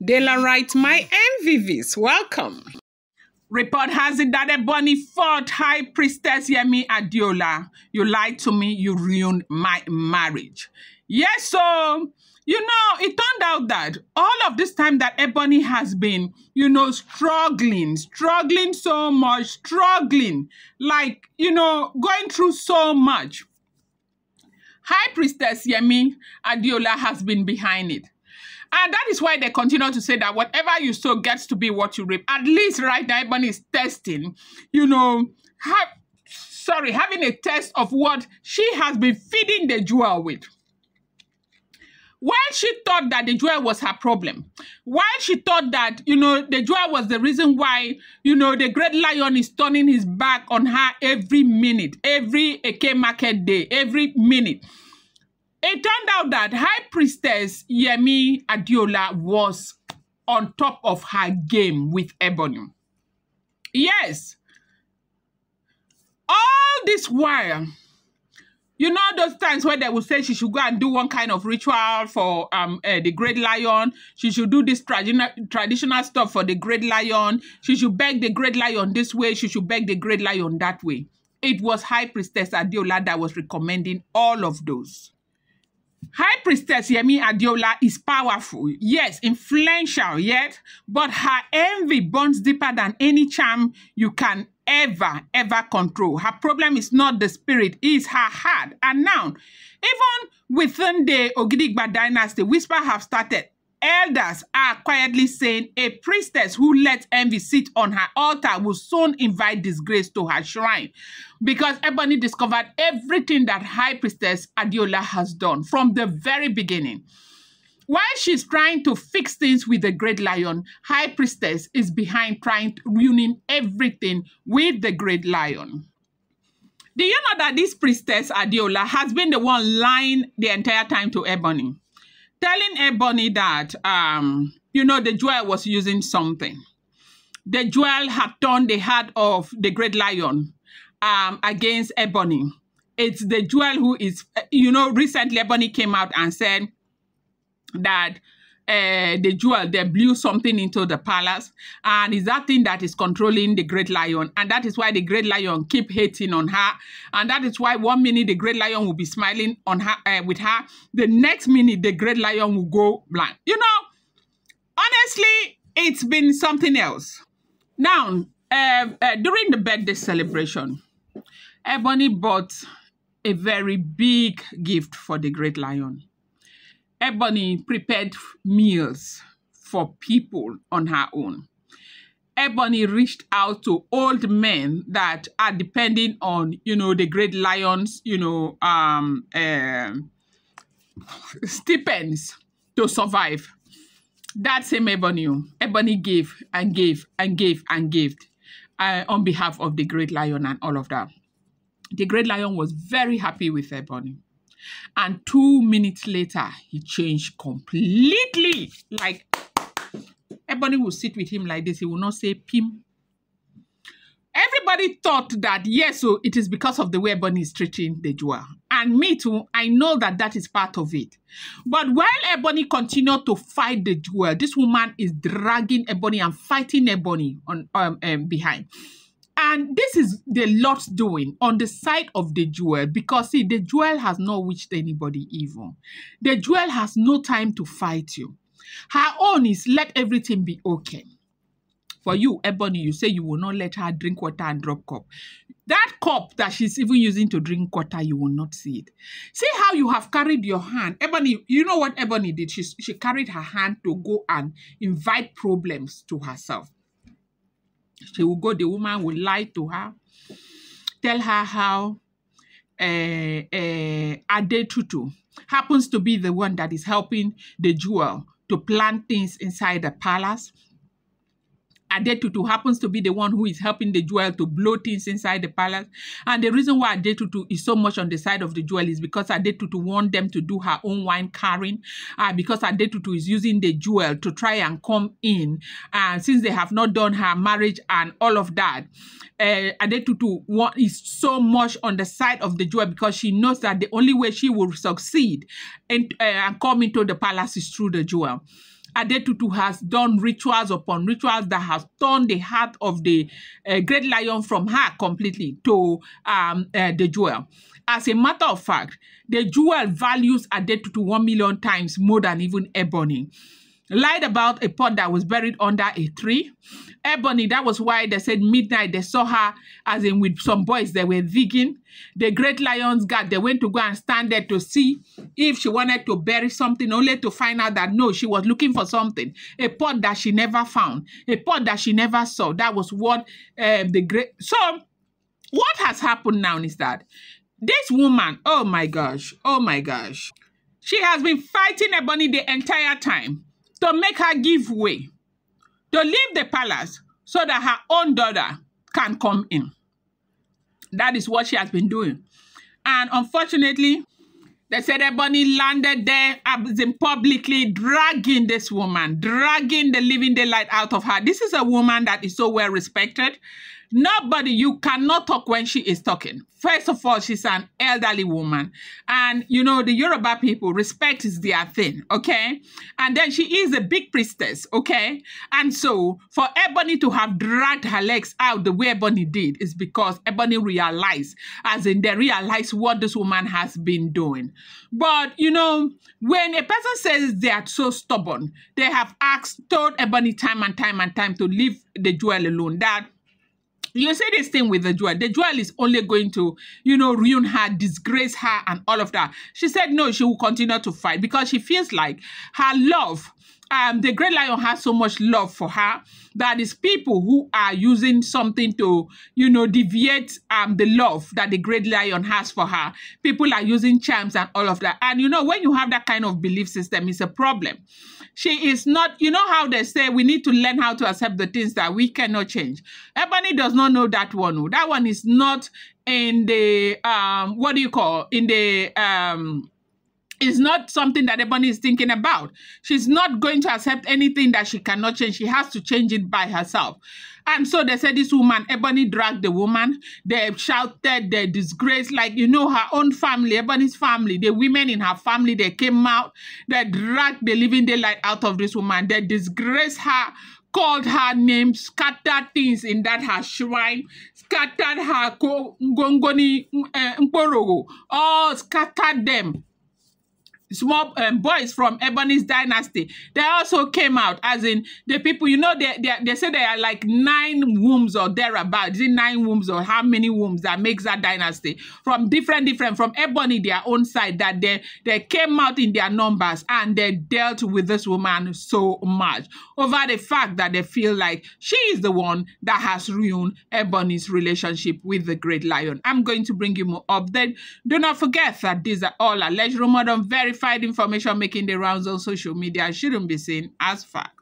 Adeola writes, my MVVs, welcome. Report has it that Ebony fought High Priestess Yemi Adeola. You lied to me, you ruined my marriage. Yes, so, it turned out that all of this time that Ebony has been, struggling so much, going through so much. High Priestess Yemi Adeola has been behind it. And that is why they continue to say that whatever you sow gets to be what you reap. At least right now, Ebony is testing, having a test of what she has been feeding the jewel with. While she thought that the jewel was her problem, while she thought that, the jewel was the reason why, the great lion is turning his back on her every minute, every Eke market day, every minute. It turned out that High Priestess Yemi Adeola was on top of her game with Ebony. Yes. All this while, those times where they would say she should go and do one kind of ritual for the great lion. She should do this traditional stuff for the great lion. She should beg the great lion this way. She should beg the great lion that way. It was High Priestess Adeola that was recommending all of those. High Priestess Yemi Adeola is powerful, yes, influential, yet, but her envy burns deeper than any charm you can ever control. Her problem is not the spirit, it's her heart. And now, even within the Ogidigba dynasty, whispers have started. Elders are quietly saying a priestess who lets envy sit on her altar will soon invite disgrace to her shrine, because Ebony discovered everything that High Priestess Adeola has done from the very beginning. While she's trying to fix things with the great lion, High Priestess is behind ruining everything with the great lion. Do you know that this Priestess Adeola has been the one lying the entire time to Ebony? Telling Ebony that, the jewel was using something. The jewel had turned the heart of the great lion against Ebony. It's the jewel who is, recently Ebony came out and said that the jewel, they blew something into the palace, and it's that thing that is controlling the great lion, and that is why the great lion keep hating on her, and that is why one minute the great lion will be smiling on her with her, the next minute the great lion will go blind. Honestly, it's been something else. Now, during the birthday celebration, Ebony bought a very big gift for the great lion. Ebony prepared meals for people on her own. Ebony reached out to old men that are depending on, the great lions, stipends to survive. That same Ebony gave and gave and gave and gave on behalf of the great lion and all of that. The great lion was very happy with Ebony. And 2 minutes later, he changed completely. Like, Ebony will sit with him like this. He will not say pim. Everybody thought that, yes, so it is because of the way Ebony is treating the jewel. And me too, I know that that is part of it. But while Ebony continued to fight the jewel, this woman is dragging Ebony and fighting Ebony on behind. And this is the Lord's doing on the side of the jewel, because see, the jewel has not wished anybody evil. The jewel has no time to fight you. Her own is let everything be okay. For you, Ebony, you say you will not let her drink water and drop cup. That cup that she's even using to drink water, you will not see it. See how you have carried your hand. Ebony, you know what Ebony did? She carried her hand to go and invite problems to herself. She will go, the woman will lie to her, tell her how Adetutu happens to be the one that is helping the jewel to plant things inside the palace. Adetutu happens to be the one who is helping the jewel to blow things inside the palace. And the reason why Adetutu is so much on the side of the jewel is because Adetutu wants them to do her own wine carrying. Because Adetutu is using the jewel to try and come in. Since they have not done her marriage and all of that. Adetutu is so much on the side of the jewel because she knows that the only way she will succeed and come into the palace is through the jewel. Adetutu has done rituals upon rituals that has turned the heart of the great lion from her completely to the jewel. As a matter of fact, the jewel values Adetutu 1 million times more than even Ebony. Lied about a pot that was buried under a tree. Ebony, that was why they said midnight they saw her, as in with some boys, they were digging. The great lion's guard, they went to go and stand there to see if she wanted to bury something, only to find out that no, she was looking for something. A pot that she never found, a pot that she never saw. That was what the great... So, what has happened now is that this woman, oh my gosh, she has been fighting Ebony the entire time to make her give way, to leave the palace so that her own daughter can come in. That is what she has been doing. And unfortunately, they said Ebony landed there, as in publicly dragging this woman, dragging the living daylight out of her. This is a woman that is so well respected. Nobody, you cannot talk when she is talking. First of all, she's an elderly woman. And, you know, the Yoruba people, respect is their thing, okay? And then she is a big priestess, okay? And so, for Ebony to have dragged her legs out the way Ebony did is because Ebony realized, as in they realized what this woman has been doing. But, you know, when a person says they are so stubborn, they have told Ebony time and time to leave the jewel alone, that you say this thing with the jewel. The jewel is only going to, you know, ruin her, disgrace her, and all of that. She said no, she will continue to fight because she feels like her love, the great lion has so much love for her that is people who are using something to, you know, deviate the love that the great lion has for her. People are using charms and all of that. And, you know, when you have that kind of belief system, it's a problem. She is not, you know how they say we need to learn how to accept the things that we cannot change. Ebony does not know that one. That one is not in the, what do you call, in the, it's not something that Ebony is thinking about. She's not going to accept anything that she cannot change. She has to change it by herself. And so they said this woman, Ebony dragged the woman. They shouted, they disgraced, like, you know, her own family, Ebony's family, the women in her family, they came out, they dragged the living daylight out of this woman. They disgraced her, called her names, scattered things in that her shrine, scattered her gongoni mporogo, all scattered them. Small boys from Ebony's dynasty, they also came out, as in the people, you know, they say there are like 9 wombs or thereabout. Is it 9 wombs or how many wombs that makes that dynasty? From different, from Ebony, their own side, that they came out in their numbers and they dealt with this woman so much over the fact that they feel like she is the one that has ruined Ebony's relationship with the great lion. I'm going to bring you more updates. Do not forget that these are all alleged, rumored, and verified information making the rounds on social media, shouldn't be seen as fact.